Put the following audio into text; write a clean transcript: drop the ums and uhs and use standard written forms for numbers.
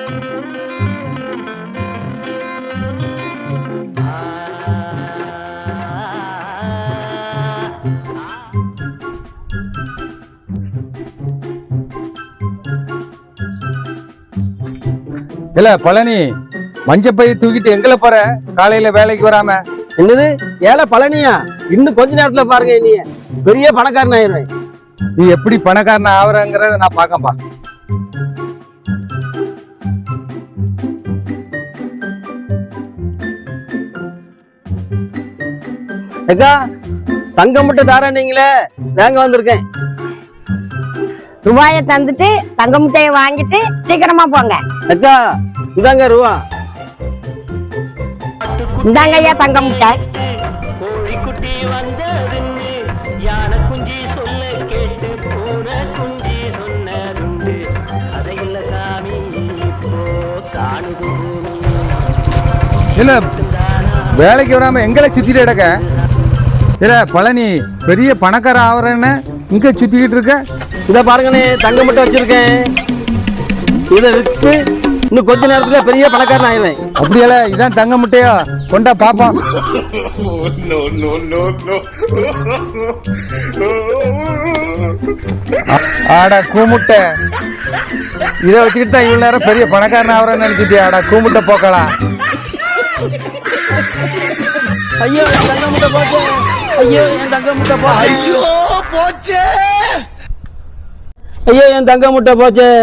இல்ல பழனி, மஞ்சப்பையை தூக்கிட்டு எங்கல போற? காலையில வேலைக்கு வராம? என்னது ஏழை பழனியா? இன்னும் கொஞ்ச நேரத்துல பாருங்க, நீ பெரிய பணக்காரன் ஆயிடுவேன். நீ எப்படி பணக்காரன் ஆவறங்கிறத நான் பாக்கப்பா. அக்கா, தங்கம் மட்டும் தாரேன் நீங்களே, வாங்க வந்திருக்கேன். ரூபாயை தந்துட்டு தங்க முட்டையை வாங்கிட்டு சீக்கிரமா போங்க. அக்கா இதாங்க ரூபா. இந்தாங்க ஐயா தங்க முட்டை. கோழிக்குட்டி வந்ததுன்னு யானை குஞ்சி சொல்ல கேட்டு பூனை குஞ்சி சொன்னதுண்டு. அதையில்ல சாமி இப்போ காணுது. இல்ல வேலைக்கு வராம எங்களை சுத்திட்டு கிடக்க? இல்ல பழனி, பெரிய பணக்காரன் ஆவறேன்னு இங்க சுத்திக்கிட்டு இருக்க? இத பாருங்கண்ணே, தங்கம் மட்டும் வச்சிருக்கேன். இதை விற்று இன்னும் கொஞ்ச நேரத்துல பெரிய பணக்காரன் ஆயிடுவேன். அப்படியால இதான் தங்க முட்டையா? கொண்டா பாப்போம். ஆடா கூமுட்டை, இதை வச்சுக்கிட்டு தான் இவ்வளவு நேரம் பெரிய பணக்காரன் ஆவறேன்னு நினைச்சிட்டியா? ஆடா கூமுட்டை போக்கலாம். ஐயோ என் தங்க முட்டை போச்சு. ஐயோ என் தங்க முட்டை போச்சு. ஐயோ என் தங்க முட்டை போச்சு.